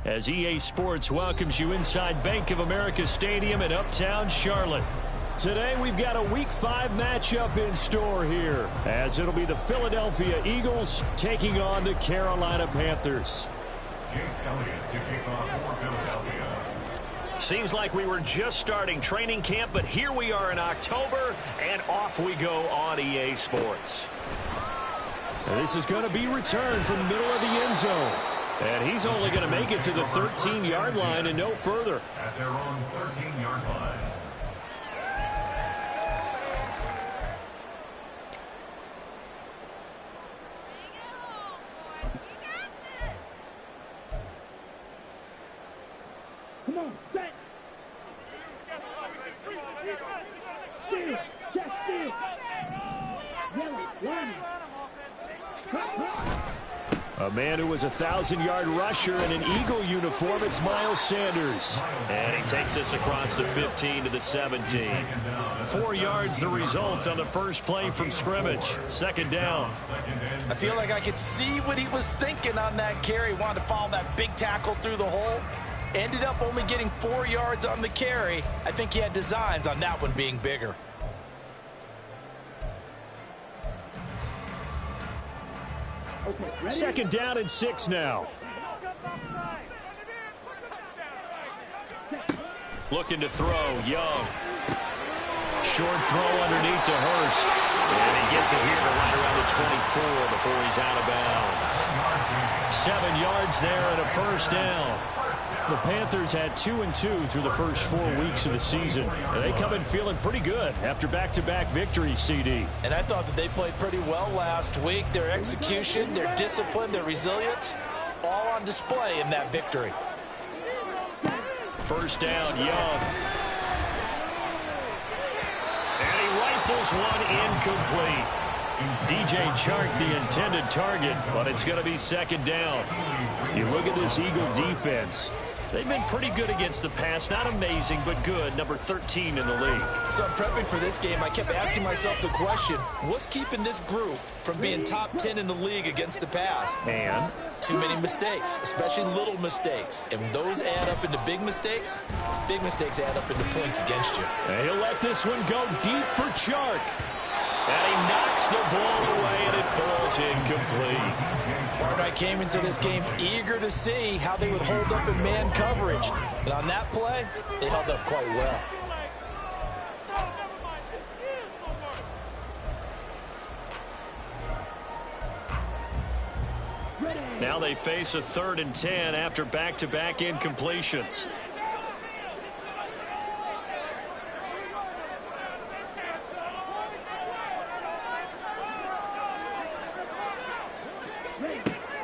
as EA Sports welcomes you inside Bank of America Stadium in Uptown Charlotte. Today we've got a Week 5 matchup in store here, as it'll be the Philadelphia Eagles taking on the Carolina Panthers. Seems like we were just starting training camp, but here we are in October, and off we go on EA Sports. And this is going to be returned from the middle of the end zone. And he's only going to make it to the 13-yard line and no further. At their own 13-yard line. Come on, set. Steal, check, steal. Yellow, line. A man who was a 1,000-yard rusher in an Eagle uniform, it's Miles Sanders. And he takes us across the 15 to the 17. 4 yards the result on the first play from scrimmage. Second down. I feel like I could see what he was thinking on that carry. Wanted to follow that big tackle through the hole. Ended up only getting 4 yards on the carry. I think he had designs on that one being bigger. Okay, Second down and 6 now. Looking to throw, Young. Short throw underneath to Hurst. And he gets it here to right around the 24 before he's out of bounds. 7 yards there and a first down. The Panthers had 2-2 through the first 4 weeks of the season. And they come in feeling pretty good after back-to-back victories, CD. And I thought that they played pretty well last week. Their execution, their discipline, their resilience, all on display in that victory. First down, Young. And he rifles one incomplete. DJ Chark, the intended target, but it's going to be second down. You look at this Eagle defense. They've been pretty good against the pass. Not amazing, but good. Number 13 in the league. So I'm prepping for this game. I kept asking myself the question, what's keeping this group from being top 10 in the league against the pass? And? Too many mistakes, especially little mistakes. And when those add up into big mistakes add up into points against you. And he'll let this one go deep for Chark. And he knocks the ball away, and it falls incomplete. Partner, I came into this game eager to see how they would hold up in man coverage. And on that play, they held up quite well. Now they face a 3rd and 10 after back-to-back incompletions.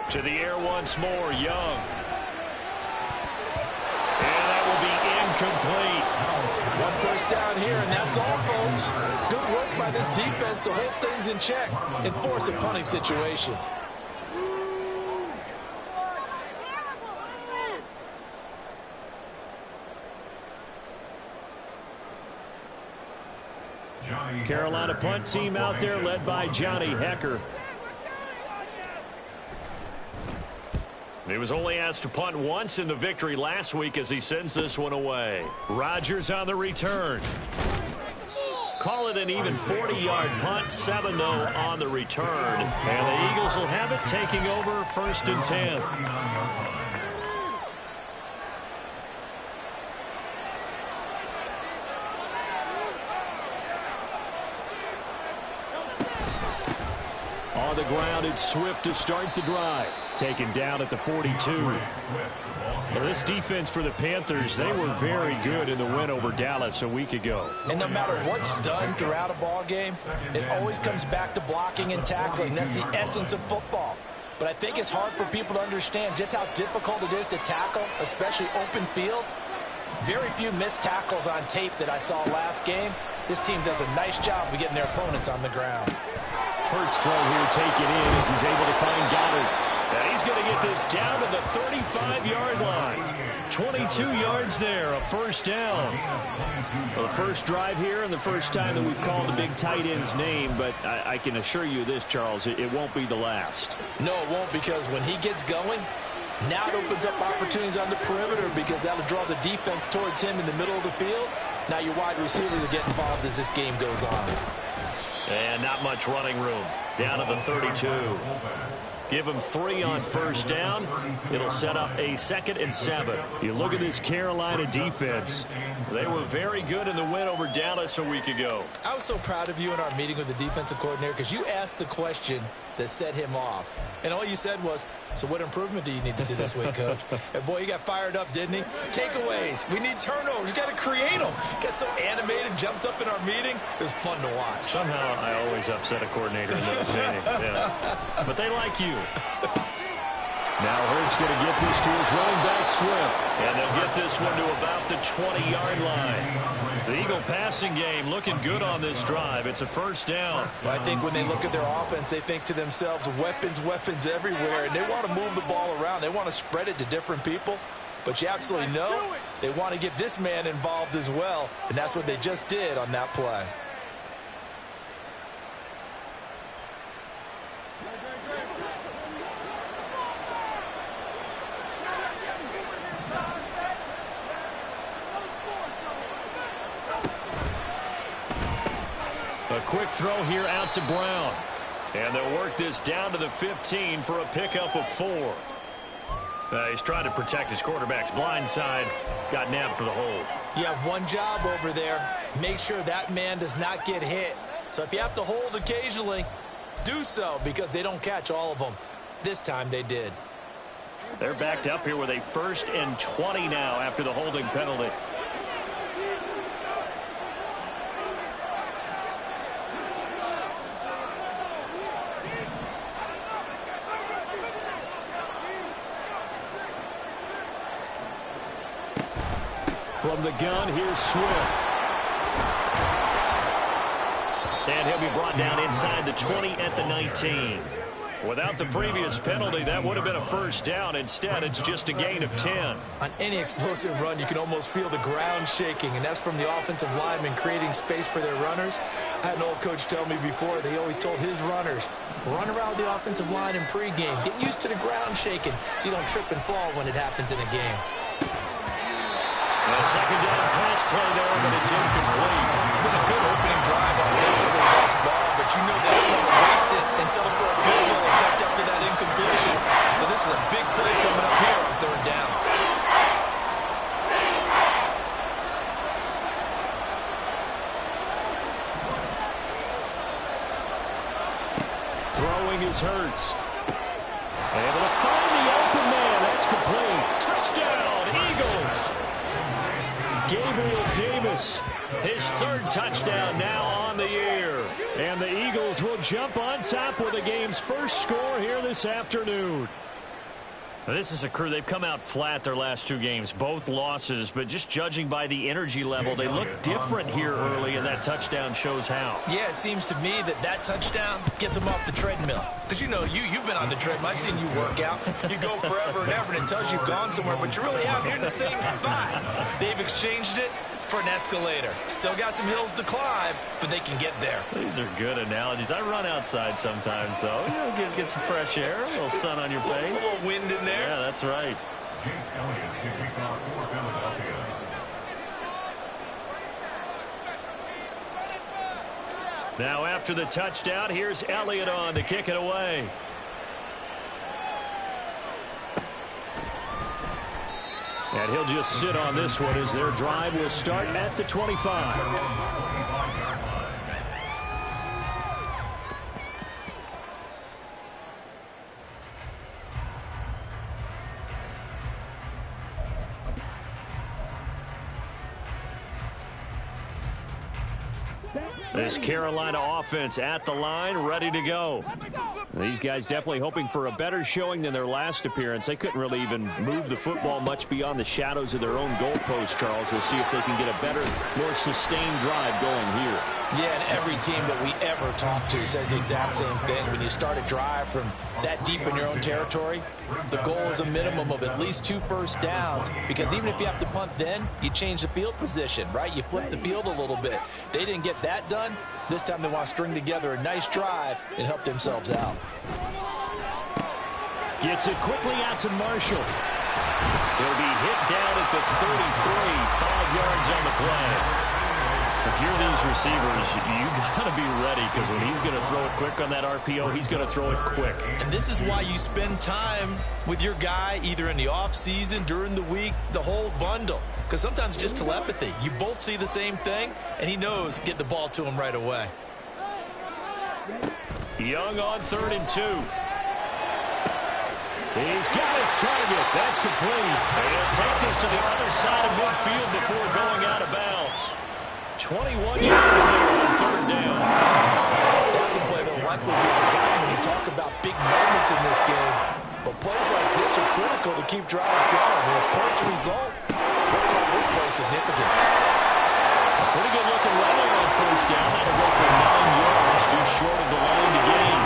To the air once more, Young. And that will be incomplete. One first down here, and that's all, folks. Good work by this defense to hold things in check and force a punting situation. Carolina punt team out there led by Johnny Hecker. He was only asked to punt once in the victory last week as he sends this one away. Rodgers on the return. Call it an even 40-yard punt, 7 though on the return. And the Eagles will have it taking over 1st and 10. On the ground, it's Swift to start the drive. Taken down at the 42. Well, this defense for the Panthers, they were very good in the win over Dallas a week ago. And no matter what's done throughout a ball game, it always comes back to blocking and tackling. That's the essence of football. But I think it's hard for people to understand just how difficult it is to tackle, especially open field. Very few missed tackles on tape that I saw last game. This team does a nice job of getting their opponents on the ground. Hurts throw here taken in as he's able to find Goddard. And he's going to get this down to the 35-yard line. 22 yards there, a first down. Well, the first drive here and the first time that we've called the big tight end's name, but I can assure you this, Charles, it won't be the last. No, it won't, because when he gets going, Now it opens up opportunities on the perimeter because that'll draw the defense towards him in the middle of the field. Now your wide receivers are getting involved as this game goes on. And not much running room. Down to the 32. Give them 3 on first down. It'll set up a 2nd and 7. You look at this Carolina defense. They were very good in the win over Dallas a week ago. I was so proud of you in our meeting with the defensive coordinator because you asked the question that set him off. And all you said was, so what improvement do you need to see this week, Coach? And boy, he got fired up, didn't he? Takeaways. We need turnovers. You got to create them. Got so animated, jumped up in our meeting. It was fun to watch. Somehow I always upset a coordinator in those meetings. Yeah. But they like you. Now Hurts going to get this to his running back, Swift. And they'll get this one to about the 20-yard line. The Eagle passing game looking good on this drive. It's a first down. Well, I think when they look at their offense, they think to themselves, weapons, weapons everywhere. And they want to move the ball around. They want to spread it to different people. But you absolutely know they want to get this man involved as well. And that's what they just did on that play. A quick throw here out to Brown. And they'll work this down to the 15 for a pickup of 4. He's trying to protect his quarterback's blind side. Got nabbed for the hold. You have one job over there. Make sure that man does not get hit. So if you have to hold occasionally, do so because they don't catch all of them. This time they did. They're backed up here with a 1st and 20 now after the holding penalty. From the gun, here's Swift. And he'll be brought down inside the 20 at the 19. Without the previous penalty, that would have been a first down. Instead, it's just a gain of 10. On any explosive run, you can almost feel the ground shaking, and that's from the offensive linemen creating space for their runners. I had an old coach tell me before, they always told his runners, run around the offensive line in pregame. Get used to the ground shaking so you don't trip and fall when it happens in a game. A second down pass play there, but it's incomplete. It's been a good opening drive offensively thus far, but you know they don't want to waste it and settle for a field goal attempt after that incompletion. So this is a big play coming up here on 3rd down. Throwing is Hurts. Able to find the open man. That's complete. Touchdown, Eagles. Gabriel Davis, his 3rd touchdown now on the year. And the Eagles will jump on top with the game's first score here this afternoon. Now, this is a crew, they've come out flat their last 2 games, both losses, but just judging by the energy level, they look different here early, and that touchdown shows how. Yeah, it seems to me that touchdown gets them off the treadmill. Because, you know, you've been on the treadmill. I've seen you work out. You go forever and ever, and it tells you you've gone somewhere, but you really have. You're in the same spot. They've exchanged it for an escalator. Still got some hills to climb, but they can get there. These are good analogies. I run outside sometimes, though. You know, get some fresh air, a little sun on your face. A little wind in there. Yeah, that's right. Jake Elliott to kick off for Philadelphia. Now after the touchdown, here's Elliott on to kick it away. And he'll just sit on this one as their drive will start at the 25. This Carolina offense at the line, ready to go. These guys definitely hoping for a better showing than their last appearance. They couldn't really even move the football much beyond the shadows of their own goalpost, Charles. We'll see if they can get a better, more sustained drive going here. Yeah, and every team that we ever talk to says the exact same thing. When you start a drive from that deep in your own territory, the goal is a minimum of at least 2 first downs, because even if you have to punt then, you change the field position, right? You flip the field a little bit. They didn't get that done. This time they want to string together a nice drive and help themselves out. Gets it quickly out to Marshall. He'll be hit down at the 33, 5 yards on the play. If you're these receivers, you got to be ready, because when he's going to throw it quick on that RPO, he's going to throw it quick. And this is why you spend time with your guy, either in the offseason, during the week, the whole bundle. Because sometimes it's just telepathy. You both see the same thing, and he knows get the ball to him right away. Young on 3rd and 2. He's got his target. That's complete. He'll take this to the other side of midfield before going out of bounds. 21 yards there on 3rd down. That's a play that will likely be forgotten when you talk about big moments in this game. But plays like this are critical to keep drives going. And if points result, we'll call this play significant. A pretty good looking run there on 1st down. That'll go for 9 yards, just short of the line to gain.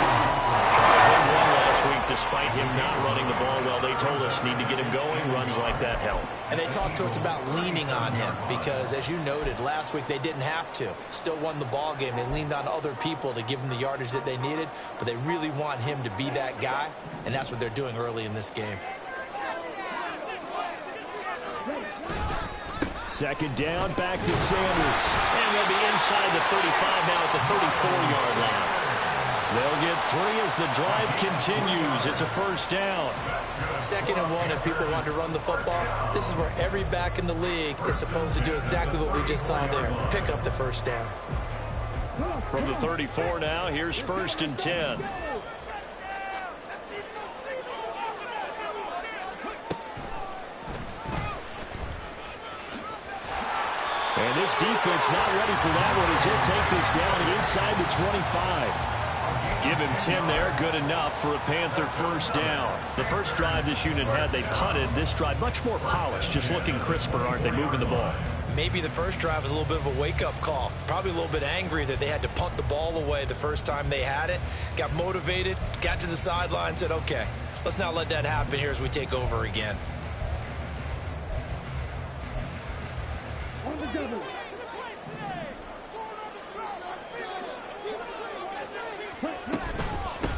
Charles, they won last week despite him not running the ball well. They told us need to get him going. Runs like that help. And they talked to us about leaning on him because, as you noted, last week they didn't have to. Still won the ball game. They leaned on other people to give them the yardage that they needed, but they really want him to be that guy, and that's what they're doing early in this game. 2nd down, back to Sanders. And they'll be inside the 35 now at the 34-yard line. They'll get 3 as the drive continues. It's a 1st down. 2nd and 1, and people want to run the football. This is where every back in the league is supposed to do exactly what we just saw there. Pick up the 1st down. From the 34 now, here's 1st and 10. And this defense not ready for that one as he'll take this down inside the 25. Give him 10 there, good enough for a Panther 1st down. The first drive this unit had, they punted. This drive much more polished, just looking crisper, aren't they, moving the ball? Maybe the first drive was a little bit of a wake-up call. Probably a little bit angry that they had to punt the ball away the first time they had it. Got motivated, got to the sideline, said, okay, let's not let that happen here as we take over again.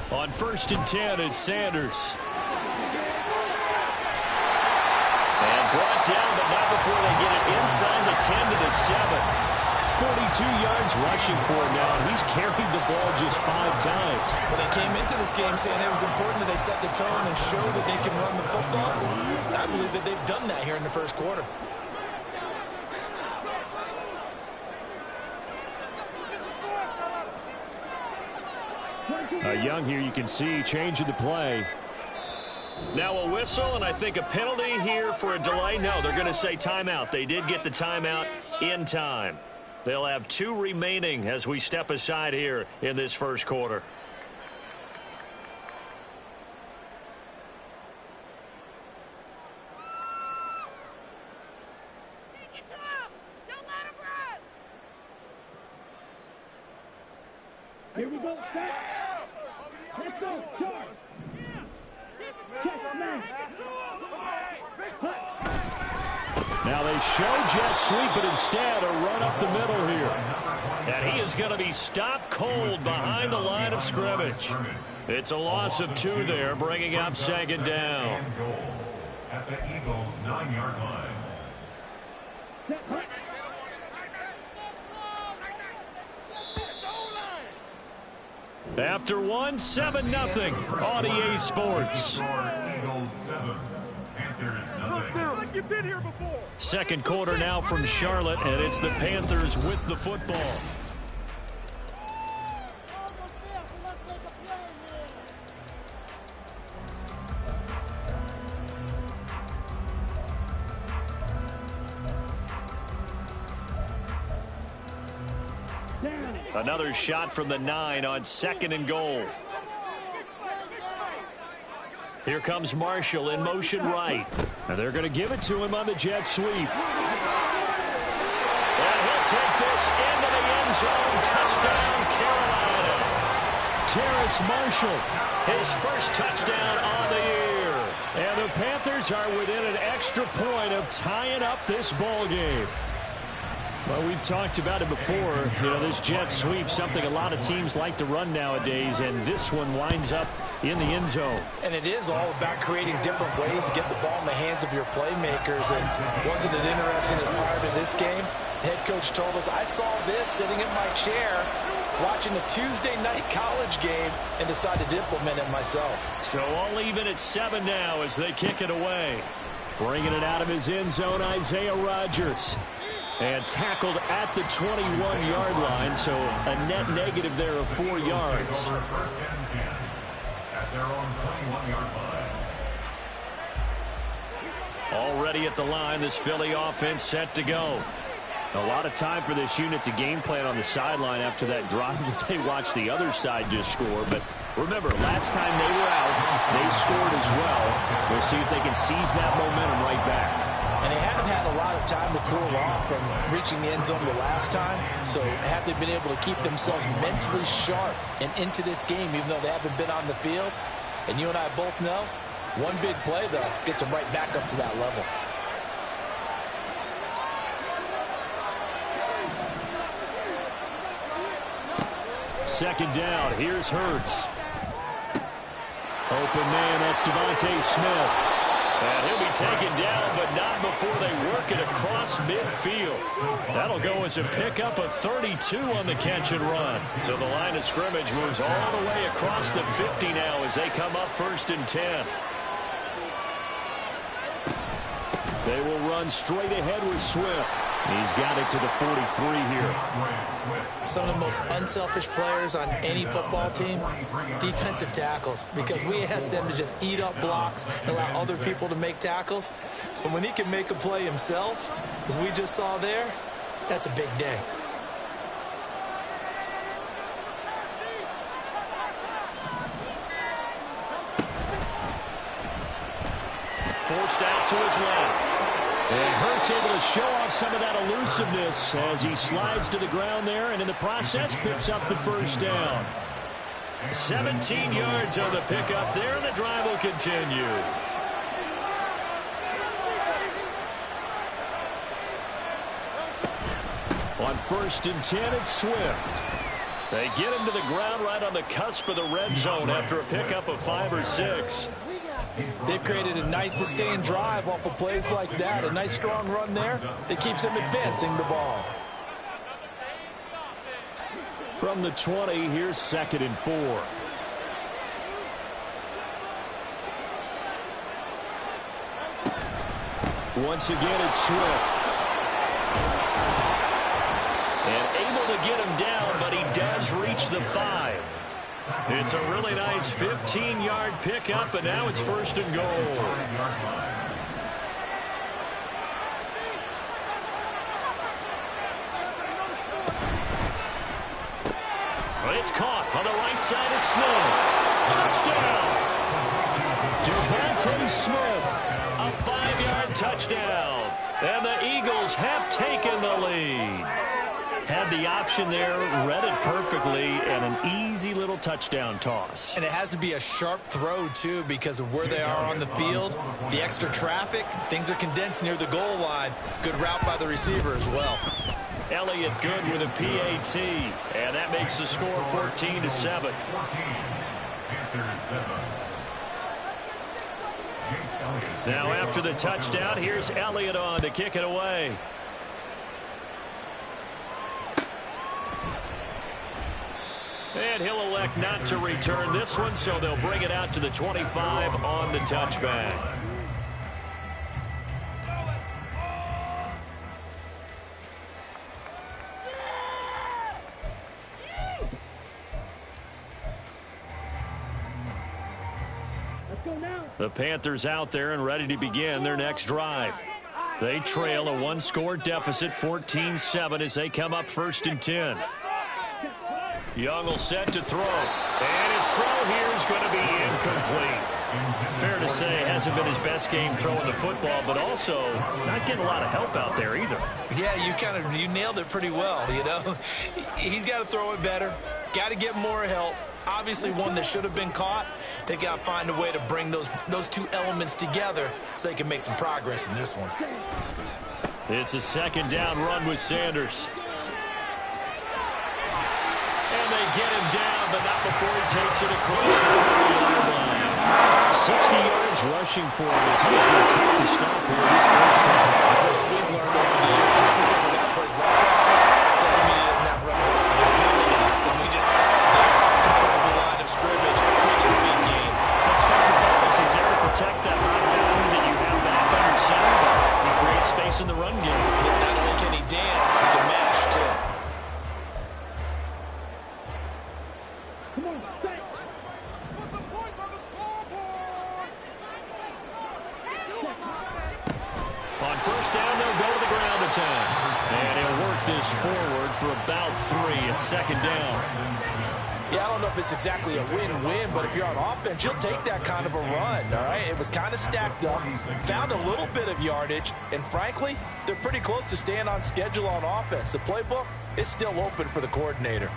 On 1st and 10, it's Sanders. And brought down, but not before they get it inside the 10 to the 7. 42 yards rushing for him now, and he's carried the ball just 5 times. Well, they came into this game saying it was important that they set the tone and show that they can run the football. And I believe that they've done that here in the 1st quarter. Young here, you can see, changing the play. Now a whistle, and I think a penalty here for a delay. No, they're going to say timeout. They did get the timeout in time. They'll have 2 remaining as we step aside here in this 1st quarter. Take it to him! Don't let him rest! Here we go, set. Let's go, charge. Check, man. Now they show jet sweep, but instead a run up the middle here. And he is going to be stopped cold behind the line of scrimmage. It's a loss of 2 there, bringing up 2nd down. At the Eagles' 9-yard line. After 1, 7-0 on EA Sports. Eagles 7, Panthers nothing. Like you've been here before. 2nd quarter now from Charlotte, and it's the Panthers with the football. Almost there, so let's make a play here. Another shot from the 9 on 2nd and goal. Here comes Marshall in motion right. And they're going to give it to him on the jet sweep. And he'll take this into the end zone. Touchdown, Carolina. Terrace Marshall, his first touchdown on the year. And the Panthers are within an extra point of tying up this ball game. Well, we've talked about it before. You know, this jet sweep, something a lot of teams like to run nowadays, and this one winds up in the end zone. And it is all about creating different ways to get the ball in the hands of your playmakers. And wasn't it interesting that prior to this game, the head coach told us, I saw this sitting in my chair watching a Tuesday night college game and decided to implement it myself. So all even at 7 now as they kick it away. Bringing it out of his end zone, Isaiah Rodgers. And tackled at the 21-yard line, so a net negative there of 4 yards. First and 10 at their own 21-yard line. Already at the line, this Philly offense set to go. A lot of time for this unit to game plan on the sideline after that drive that they watched the other side just score. But remember, last time they were out, they scored as well. We'll see if they can seize that momentum right back. And they haven't had a lot of time to cool off from reaching the end zone the last time. So have they been able to keep themselves mentally sharp and into this game, even though they haven't been on the field? And you and I both know, one big play, though, gets them right back up to that level. Second down, here's Hurts. Open man, that's Devontae Smith. And he'll be taken down, but not before they work it across midfield. That'll go as a pickup of 32 on the catch and run. So the line of scrimmage moves all the way across the 50 now as they come up 1st and 10. They will run straight ahead with Swift. He's got it to the 43 here. Some of the most unselfish players on any football team, defensive tackles, because we ask them to just eat up blocks and allow other people to make tackles. But when he can make a play himself, as we just saw there, that's a big day. Forced out to his left. And Hurts able to show off some of that elusiveness as he slides to the ground there and in the process picks up the first down. 17 yards on the pickup there, and the drive will continue. On 1st and 10, it's Swift. They get him to the ground right on the cusp of the red zone after a pickup of 5 or 6. They've created a nice sustained drive off of plays like that. A nice strong run there that keeps them advancing the ball. From the 20, here's 2nd and 4. Once again, it's Swift. And able to get him down, but he does reach the 5. It's a really nice 15-yard pickup, and now it's 1st and goal. It's caught on the right side. It's Smith. Touchdown. Devontae Smith, a 5-yard touchdown. And the Eagles have taken the lead. Had the option there, read it perfectly, and an easy little touchdown toss. And it has to be a sharp throw, too, because of where they are on the field. The extra traffic, things are condensed near the goal line. Good route by the receiver as well. Elliott good with a PAT, and that makes the score 14-7. Now after the touchdown, here's Elliott on to kick it away. And he'll elect not to return this one, so they'll bring it out to the 25 on the touchback. The Panthers out there and ready to begin their next drive. They trail a 1-score deficit, 14-7, as they come up 1st and 10. Young will set to throw. And his throw here is going to be incomplete. Fair to say, hasn't been his best game throwing the football, but also not getting a lot of help out there either. Yeah, you nailed it pretty well, you know. He's got to throw it better. Got to get more help. Obviously one that should have been caught. They got to find a way to bring those two elements together so they can make some progress in this one. It's a 2nd down run with Sanders. And they get him down but not before he takes it across the 40-yard line. 60 yards rushing for him. It's going to be tough to stop here this first time. As we've learned over the years, just because a guy plays left tackle doesn't mean he doesn't have run blocking abilities. And we just saw it there. Control the line of scrimmage, creating a big game. That's kind of the bonus. He's there to protect that high value that you have back under center, but he creates space in the run game. Yeah, not only can he dance, he can mash too. Come on, set. Put some points on the scoreboard. On first down, they'll go to the ground attack. And he'll work this forward for about 3 at second down. Yeah, I don't know if it's exactly a win-win, but if you're on offense, you'll take that kind of a run, all right? It was kind of stacked up, found a little bit of yardage, and frankly, they're pretty close to staying on schedule on offense. The playbook is still open for the coordinator.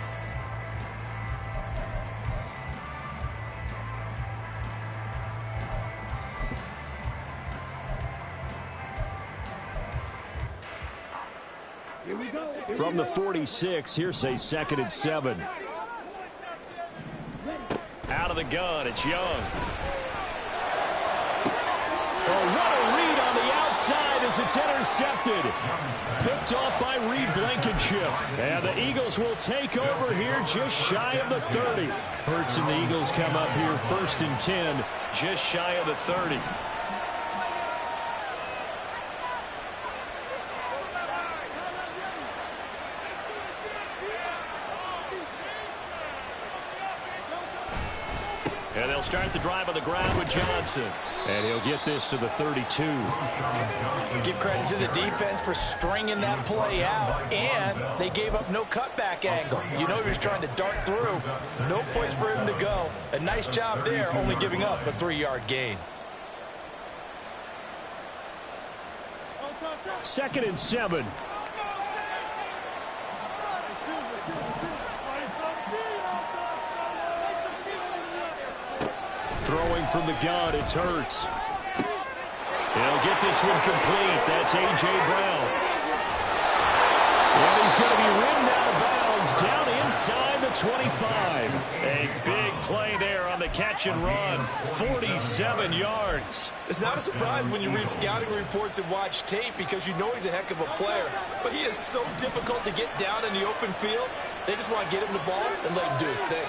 Here we go. From the 46, here's a 2nd and 7. Out of the gun, it's Young. Oh, what a read on the outside as it's intercepted. Picked off by Reed Blankenship. And the Eagles will take over here just shy of the 30. Hurts and the Eagles come up here 1st and 10, just shy of the 30. And they'll start the drive on the ground with Johnson. And he'll get this to the 32. Give credit to the defense for stringing that play out, and they gave up no cutback angle. You know he was trying to dart through. No place for him to go. A nice job there, only giving up a 3-yard gain. 2nd and 7. Throwing from the gun, it's Hurts. He'll get this one complete. That's A.J. Brown. And he's going to be ridden out of bounds down inside the 25. A big play there on the catch and run. 47 yards. It's not a surprise when you read scouting reports and watch tape because you know he's a heck of a player. But he is so difficult to get down in the open field. They just want to get him the ball and let him do his thing.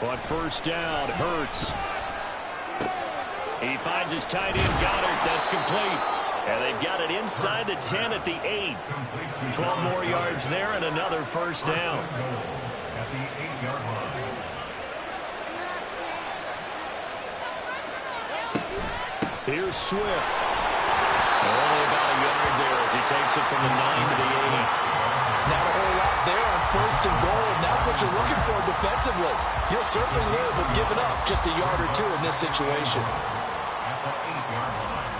On first down, Hurts. He finds his tight end, Goddard. That's complete. And they've got it inside the 10 at the 8. 12 more yards there and another first down. At the 8-yard line. Here's Swift. Only about a yard there as he takes it from the 9 to the 8. Not a whole lot there on 1st and goal, and that's what you're looking for defensively. You'll certainly live with giving up just a yard or two in this situation. At the 8-yard line.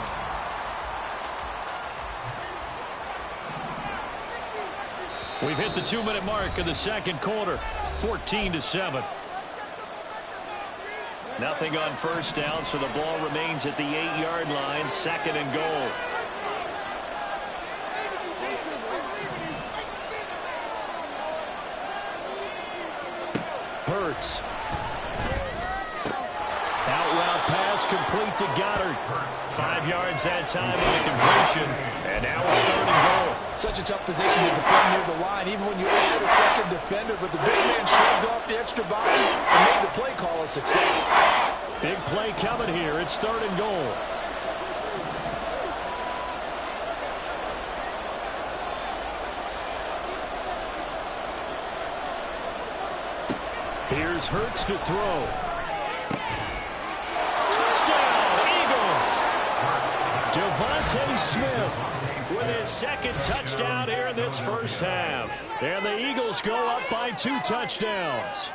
We've hit the 2-minute mark of the second quarter. 14-7. Nothing on first down, so the ball remains at the 8-yard line. 2nd and goal. Hurts. Out route pass complete to Goddard. 5 yards that time in the completion. And now it's 3rd and goal. Such a tough position to defend near the line, even when you add a second defender. But the big man shrugged off the extra body and made the play call a success. Big play coming here. It's 3rd and goal. Here's Hurts to throw. Touchdown, Eagles! Devontae Smith with his 2nd touchdown here in this first half. And the Eagles go up by 2 touchdowns.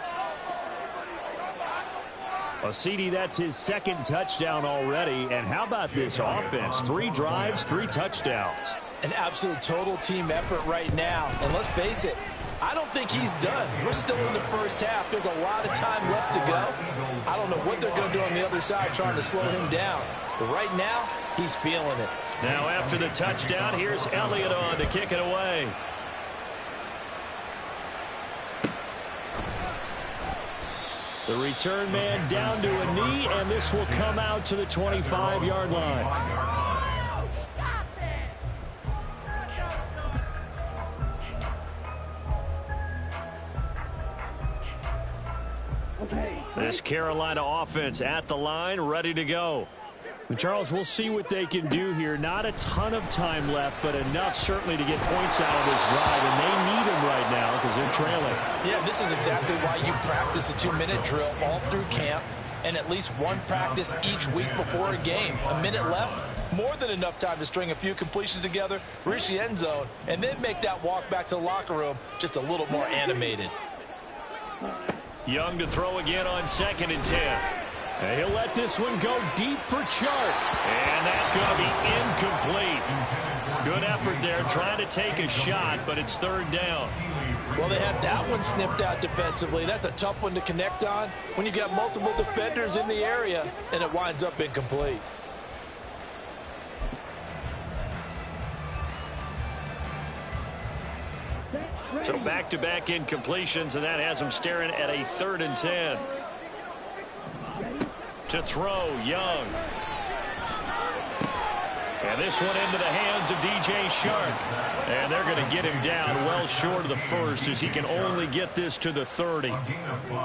Well, CD, that's his 2nd touchdown already. And how about this offense? 3 drives, 3 touchdowns. An absolute total team effort right now. And let's face it, I don't think he's done. We're still in the first half. There's a lot of time left to go. I don't know what they're going to do on the other side trying to slow him down. But right now, he's feeling it. Now after the touchdown, here's Elliott on to kick it away. The return man down to a knee, and this will come out to the 25-yard line. This Carolina offense at the line, ready to go. And Charles, we'll see what they can do here. Not a ton of time left, but enough certainly to get points out of this drive, and they need them right now because they're trailing. Yeah, this is exactly why you practice a 2-minute drill all through camp and at least one practice each week before a game. A minute left, more than enough time to string a few completions together, reach the end zone, and then make that walk back to the locker room just a little more animated. Young to throw again on 2nd and 10. And he'll let this one go deep for Chark. And that's going to be incomplete. Good effort there trying to take a shot, but it's 3rd down. Well, they had that one snipped out defensively. That's a tough one to connect on when you got multiple defenders in the area, and it winds up incomplete. So back-to-back incompletions, and that has them staring at a 3rd and 10. To throw, Young. And this one into the hands of DJ Chark. And they're going to get him down well short of the first as he can only get this to the 30.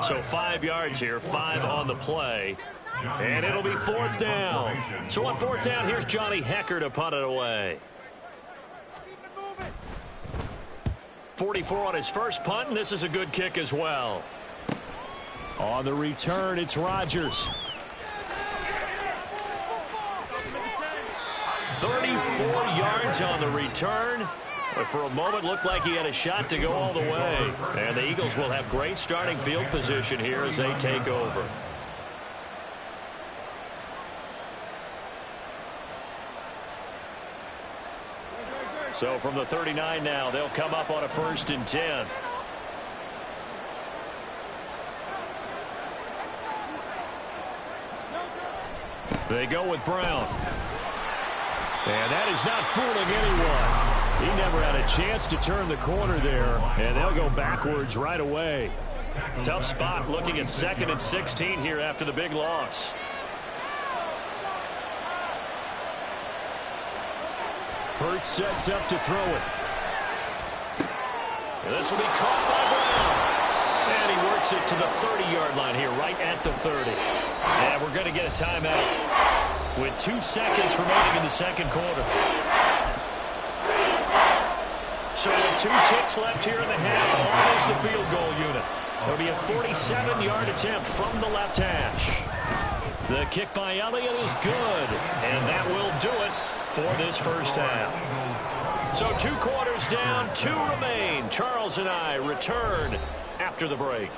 So 5 yards here, 5 on the play. And it'll be 4th down. So on 4th down, here's Johnny Hecker to punt it away. 44 on his first punt, and this is a good kick as well. On the return, it's Rodgers. 34 yards on the return. But for a moment, looked like he had a shot to go all the way. And the Eagles will have great starting field position here as they take over. So from the 39 now, they'll come up on a 1st and 10. They go with Brown. And that is not fooling anyone. He never had a chance to turn the corner there, and they'll go backwards right away. Tough spot looking at 2nd and 16 here after the big loss. Hurts sets up to throw it. This will be caught by Brown. And he works it to the 30-yard line here, right at the 30. And we're going to get a timeout with 2 seconds remaining in the 2nd quarter. So with 2 ticks left here in the half, on is the field goal unit. There'll be a 47-yard attempt from the left hash. The kick by Elliott is good, and that will do it for this first half. So 2 quarters down, 2 remain. Charles and I return after the break.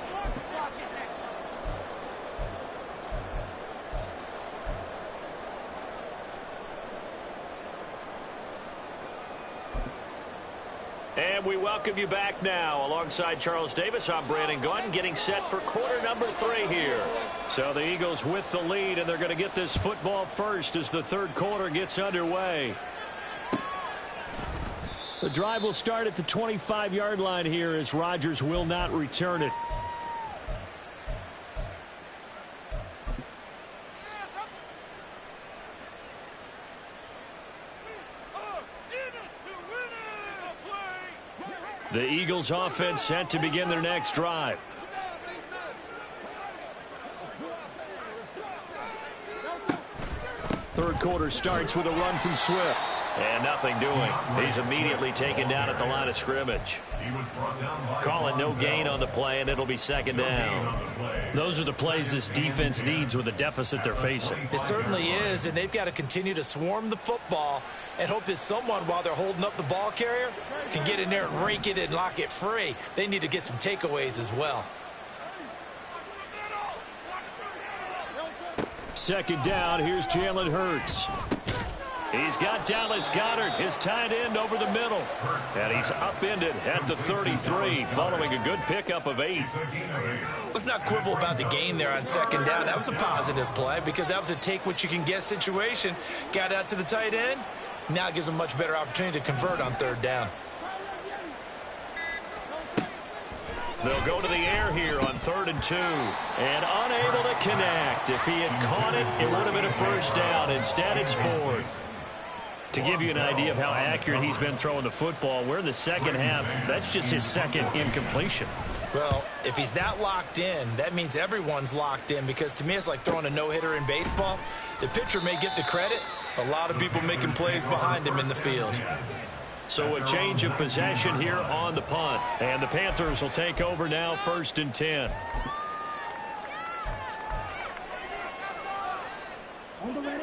And we welcome you back now. Alongside Charles Davis, I'm Brandon Gordon, getting set for quarter number 3 here. So the Eagles with the lead, and they're going to get this football first as the 3rd quarter gets underway. The drive will start at the 25-yard line here as Rodgers will not return it. The Eagles offense set to begin their next drive. Third quarter starts with a run from Swift. And nothing doing. He's immediately taken down at the line of scrimmage. Calling no gain on the play, and it'll be 2nd down. Those are the plays this defense needs with the deficit they're facing. It certainly is, and they've got to continue to swarm the football and hope that someone, while they're holding up the ball carrier, can get in there and rake it and lock it free. They need to get some takeaways as well. 2nd down, here's Jalen Hurts. He's got Dallas Goedert, his tight end, over the middle. And he's upended at the 33 following a good pickup of 8. Let's not quibble about the gain there on second down. That was a positive play because that was a take-what-you-can-get situation. Got out to the tight end. Now it gives him a much better opportunity to convert on third down. They'll go to the air here on 3rd and 2. And unable to connect. If he had caught it, it would have been a first down. Instead, it's 4th. To give you an idea of how accurate he's been throwing the football, we're in the second half. That's just his second incompletion. Well, if he's that locked in, that means everyone's locked in, because to me it's like throwing a no-hitter in baseball. The pitcher may get the credit. A lot of people making plays behind him in the field. So a change of possession here on the punt. And the Panthers will take over now, 1st and 10.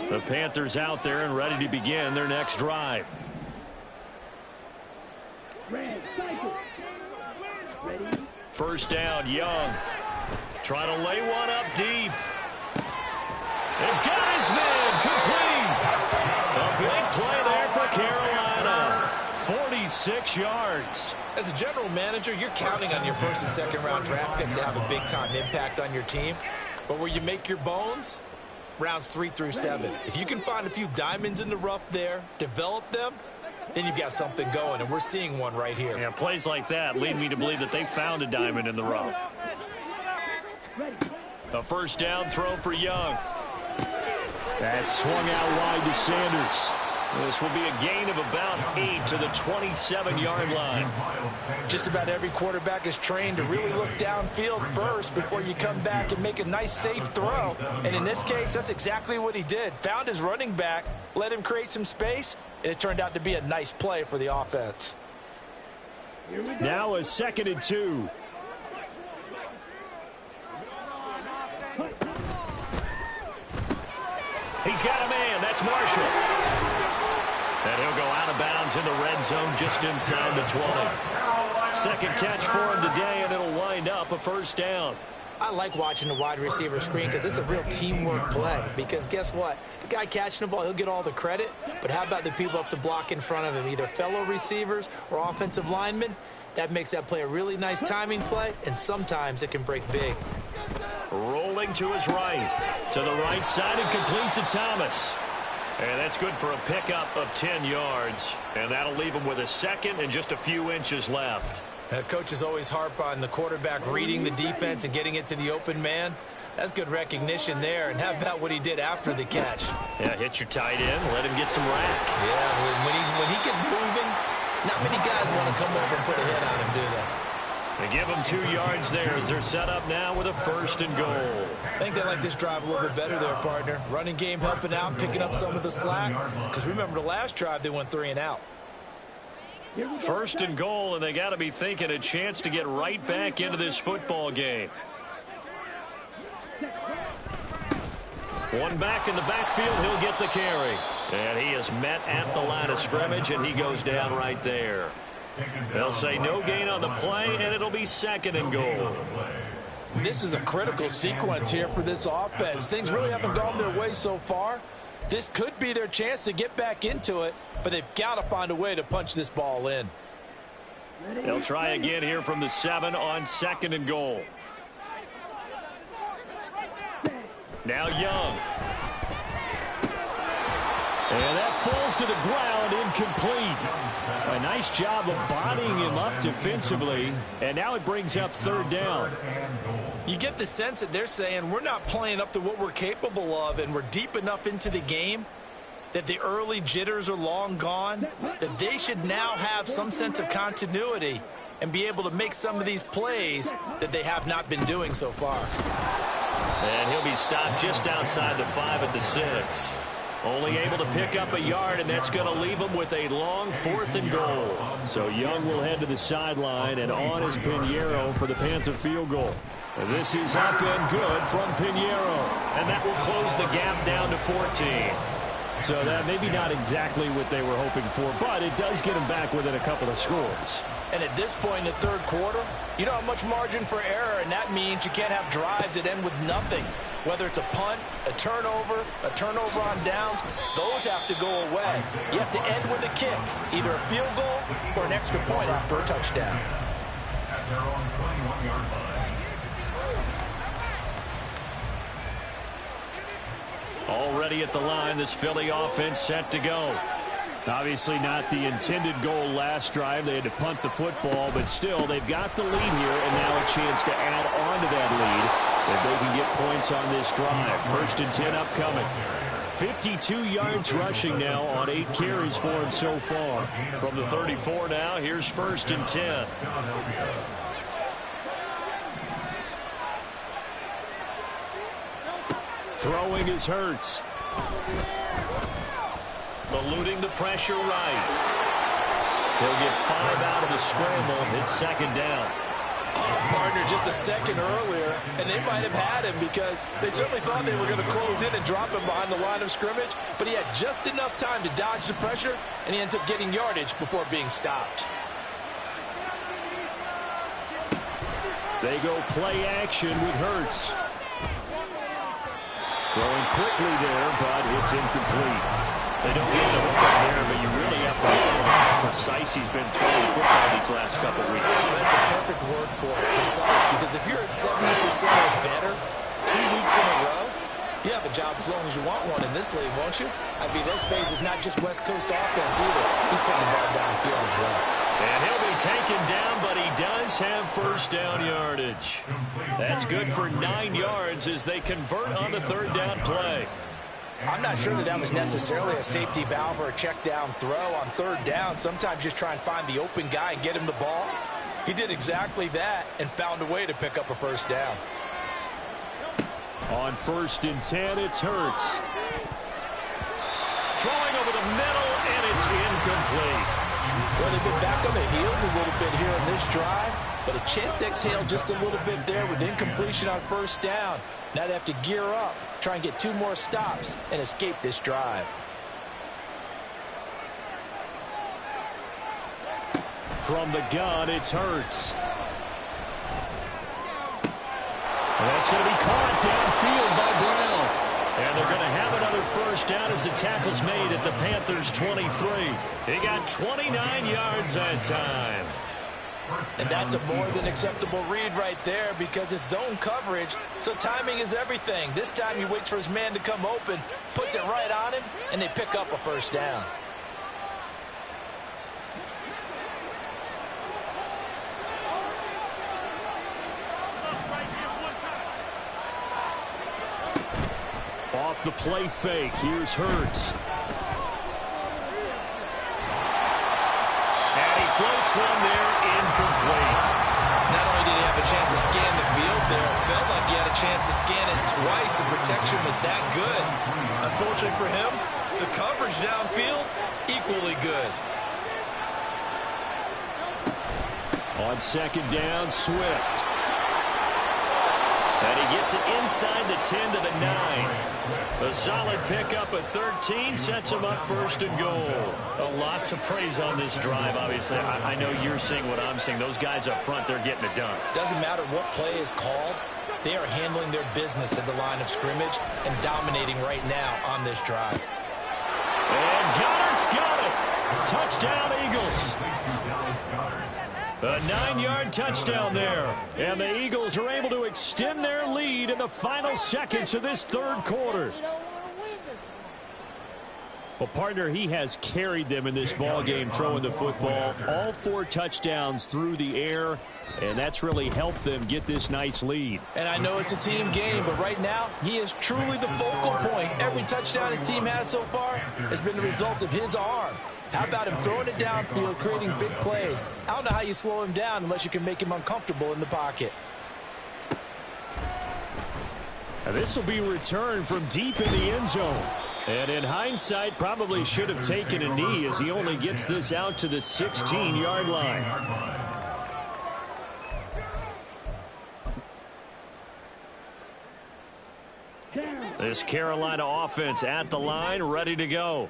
The Panthers out there and ready to begin their next drive. First down, Young. Trying to lay one up deep. And got his man complete. A big play there for Carolina. 46 yards. As a general manager, you're counting on your first and second round draft picks to have a big-time impact on your team. But where you make your bones, rounds 3 through 7. If you can find a few diamonds in the rough there, develop them, then you've got something going, and we're seeing one right here. Yeah, plays like that lead me to believe that they found a diamond in the rough. A first down throw for Young. That swung out wide to Sanders. This will be a gain of about 8 to the 27-yard line. Just about every quarterback is trained to really look downfield first before you come back and make a nice, safe throw. And in this case, that's exactly what he did. Found his running back, let him create some space, and it turned out to be a nice play for the offense. Now a 2nd and 2. He's got a man. That's Marshall. And he'll go out of bounds in the red zone just inside the 20. Second catch for him today, and it'll wind up a first down. I like watching the wide receiver screen because it's a real teamwork play. Because guess what? The guy catching the ball, he'll get all the credit. But how about the people up to block in front of him, either fellow receivers or offensive linemen? That makes that play a really nice timing play, and sometimes it can break big. Rolling to his right. To the right side and complete to Thomas. And that's good for a pickup of 10 yards. And that'll leave him with a second and just a few inches left. Coaches always harp on the quarterback reading the defense and getting it to the open man. That's good recognition there. And how about what he did after the catch? Yeah, hit your tight end, let him get some rack. Yeah, when he gets moving, not many guys want to come over and put a hit on him, do they? They give him 2 yards there as they're set up now with a 1st and goal. I think they like this drive a little bit better there, partner. Running game helping out, picking up some of the slack. Because remember the last drive, they went 3 and out. 1st and goal, and they got to be thinking a chance to get right back into this football game. One back in the backfield, he'll get the carry. And he is met at the line of scrimmage, and he goes down right there. They'll say no gain on the play, and it'll be 2nd and goal. This is a critical sequence here for this offense. Things really haven't gone their way so far. This could be their chance to get back into it, but they've got to find a way to punch this ball in. They'll try again here from the 7 on 2nd and goal. Now Young. And that falls to the ground, incomplete. A nice job of bodying him up defensively, and now it brings up 3rd down. You get the sense that they're saying we're not playing up to what we're capable of, and we're deep enough into the game that the early jitters are long gone, that they should now have some sense of continuity and be able to make some of these plays that they have not been doing so far. And he'll be stopped just outside the 5 at the 6. Only able to pick up a yard, and that's going to leave him with a long 4th and goal. So Young will head to the sideline, and on is Pinheiro for the Panther field goal. And this is up and good from Pinheiro. And that will close the gap down to 14. So that maybe not exactly what they were hoping for, but it does get them back within a couple of scores. And at this point in the 3rd quarter, you don't have much margin for error, and that means you can't have drives that end with nothing. Whether it's a punt, a turnover on downs, those have to go away. You have to end with a kick, either a field goal or an extra point after a touchdown. At their own 21-yard line. Already at the line, this Philly offense set to go. Obviously not the intended goal last drive. They had to punt the football, but still, they've got the lead here, and now a chance to add on to that lead if they can get points on this drive. 1st and 10 upcoming. 52 yards rushing now on 8 carries for him so far. From the 34 now, here's 1st and 10. Throwing is Hurts. Eluding the pressure right. He'll get 5 out of the scramble. It's 2nd down. Partner just a second earlier, and they might have had him because they certainly thought they were going to close in and drop him behind the line of scrimmage, but he had just enough time to dodge the pressure, and he ends up getting yardage before being stopped. They go play action with Hurts. Throwing quickly there, but it's incomplete. They don't get the hook up there, but you really have to know how precise he's been throwing football these last couple weeks. That's a perfect word for it, precise, because if you're at 70% or better 2 weeks in a row, you have a job as long as you want one in this league, won't you? I mean, let's face it, it's not just West Coast offense either. He's putting the ball downfield as well. And he'll be taken down, but he does have 1st down yardage. That's good for 9 yards as they convert on the 3rd down play. I'm not sure that was necessarily a safety valve or a check down throw on 3rd down. Sometimes just try and find the open guy and get him the ball. He did exactly that and found a way to pick up a 1st down. On 1st and 10, it's Hurts. Throwing over the middle, and it's incomplete. Well, they've been back on the heels a little bit here on this drive, but a chance to exhale just a little bit there with incompletion on 1st down. Now they have to gear up, try and get 2 more stops, and escape this drive. From the gun, it's Hurts. And that's going to be caught downfield by Brown. And they're going to have another 1st down as the tackle's made at the Panthers' 23. He got 29 yards that time. And that's a more than acceptable read right there because it's zone coverage, so timing is everything. This time he waits for his man to come open, puts it right on him, and they pick up a 1st down. Off the play fake, here's Hurts. And he floats one there, incomplete. Not only did he have a chance to scan the field there, it felt like he had a chance to scan it twice. The protection was that good. Unfortunately for him, the coverage downfield, equally good. On 2nd down, Swift. And he gets it inside the 10 to the 9. A solid pickup at 13 sets him up 1st and goal. A lot to praise on this drive, obviously. I know you're seeing what I'm seeing. Those guys up front, they're getting it done. Doesn't matter what play is called. They are handling their business at the line of scrimmage and dominating right now on this drive. And Goddard's got it. Touchdown, Eagles. A 9-yard touchdown there. And the Eagles are able to extend their lead in the final seconds of this 3rd quarter. Well, partner, he has carried them in this ball game throwing the football. All 4 touchdowns through the air, and that's really helped them get this nice lead. And I know it's a team game, but right now, he is truly the focal point. Every touchdown his team has so far has been the result of his arm. How about him throwing it downfield, creating big plays? I don't know how you slow him down unless you can make him uncomfortable in the pocket. Now this will be returned from deep in the end zone. And in hindsight, probably should have taken a knee as he only gets this out to the 16-yard line. This Carolina offense at the line, ready to go.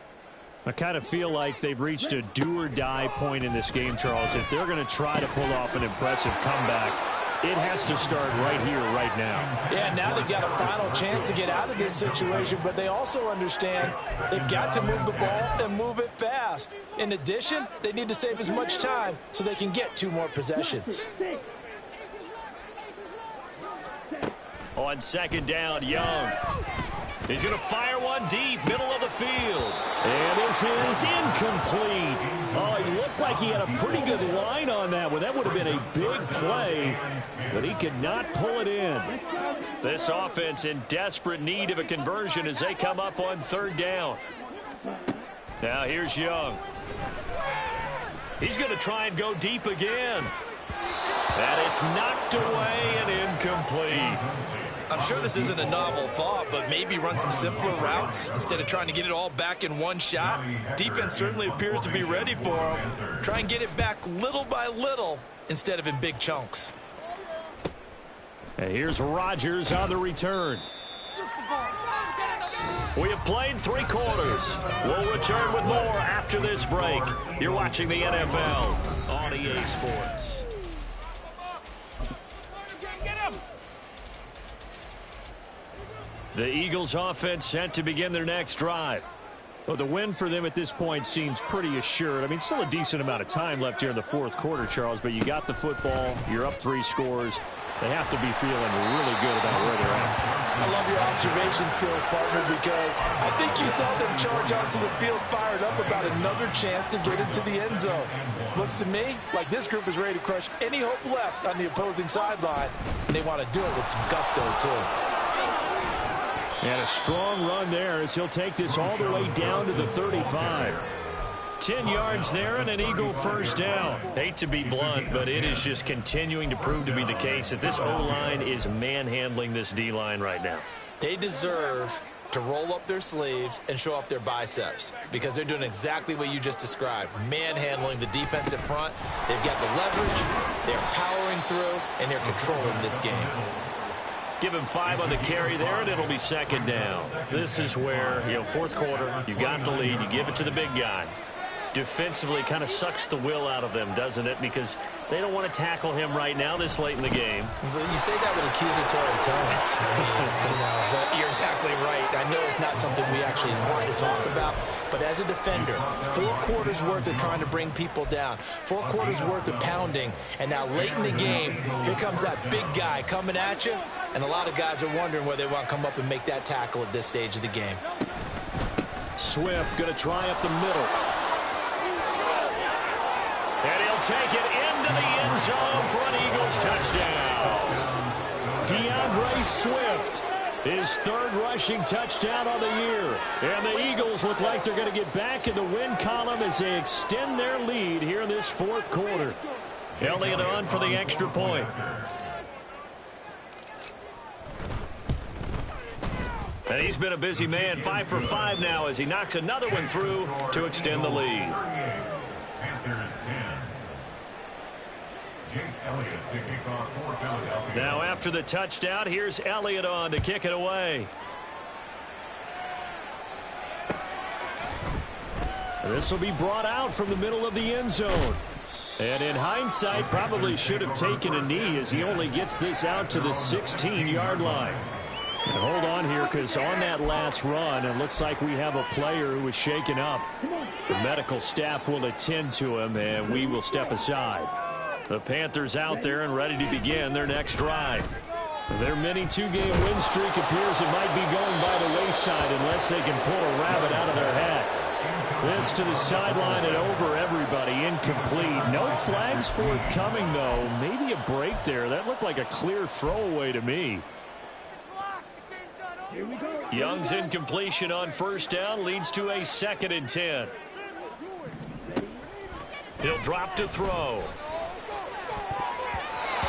I kind of feel like they've reached a do-or-die point in this game, Charles. If they're going to try to pull off an impressive comeback, It has to start right here, right now. Yeah, now they've got a final chance to get out of this situation, but they also understand they've got to move the ball and move it fast. In addition, they need to save as much time so they can get 2 more possessions. On second down, Young. He's going to fire one deep, middle of the field. And this is incomplete. Oh, it looked like he had a pretty good line on that one. That would have been a big play, but he could not pull it in. This offense in desperate need of a conversion as they come up on third down. Now here's Young. He's going to try and go deep again. And it's knocked away and incomplete. I'm sure this isn't a novel thought, but maybe run some simpler routes instead of trying to get it all back in one shot. Defense certainly appears to be ready for him. Try and get it back little by little instead of in big chunks. And here's Rodgers on the return. We have played 3 quarters. We'll return with more after this break. You're watching the NFL on EA Sports. The Eagles offense set to begin their next drive. Well, the win for them at this point seems pretty assured. I mean, still a decent amount of time left here in the fourth quarter, Charles, but you got the football. You're up 3 scores. They have to be feeling really good about where they're at. I love your observation skills, partner, because I think you saw them charge onto the field fired up about another chance to get into the end zone. Looks to me like this group is ready to crush any hope left on the opposing sideline, and they want to do it with some gusto, too. And a strong run there as he'll take this all the way down to the 35. 10 yards there and an Eagle first down. Hate to be blunt, but it is just continuing to prove to be the case that this O-line is manhandling this D-line right now. They deserve to roll up their sleeves and show up their biceps because they're doing exactly what you just described, manhandling the defensive front. They've got the leverage, they're powering through, and they're controlling this game. Give him 5 on the carry there, and it'll be second down. This is where, fourth quarter, you got the lead, you give it to the big guy. Defensively kind of sucks the will out of them, doesn't it? Because they don't want to tackle him right now this late in the game. Well, you say that with accusatory tones. But you're exactly right. I know it's not something we actually want to talk about, but as a defender, 4 quarters worth of trying to bring people down, 4 quarters worth of pounding, and now late in the game, here comes that big guy coming at you, and a lot of guys are wondering whether they want to come up and make that tackle at this stage of the game. Swift going to try up the middle. And he'll take it into the end zone for an Eagles touchdown. DeAndre Swift, his 3rd rushing touchdown of the year. And the Eagles look like they're going to get back in the win column as they extend their lead here in this fourth quarter. Elliott on for the extra point. And he's been a busy man, 5 for 5 now as he knocks another one through to extend the lead. Panthers 10. Jake Elliott to kick off for Philadelphia. Now after the touchdown, here's Elliott on to kick it away. This will be brought out from the middle of the end zone. And in hindsight, probably should have taken a knee as he only gets this out to the 16-yard line. And hold on here because on that last run, it looks like we have a player who was shaken up. The medical staff will attend to him, and we will step aside. The Panthers out there and ready to begin their next drive. Their mini 2-game win streak appears it might be going by the wayside unless they can pull a rabbit out of their hat. This to the sideline and over everybody. Incomplete. No flags forthcoming, though. Maybe a break there. That looked like a clear throwaway to me. Young's incompletion on first down leads to a 2nd and 10. He'll drop to throw.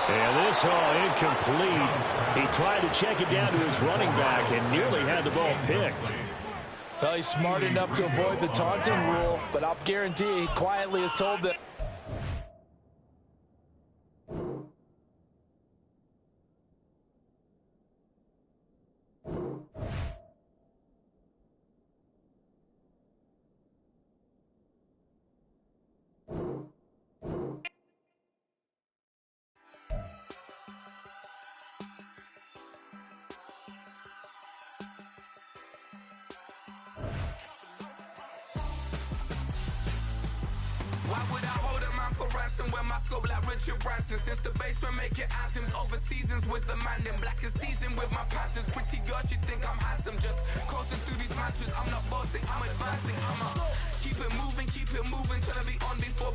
And this all incomplete. He tried to check it down to his running back and nearly had the ball picked. Well, he's smart enough to avoid the taunting rule, but I'll guarantee he quietly has told them. Why would I hold a man for ransom when my scope like Richard Branson? Since the basement making anthems over seasons with the man, then black is season with my Panthers. Pretty girl, she think I'm handsome, just coasting through these matches. I'm not bossing, I'm advancing. I'ma keep it moving till I be on before.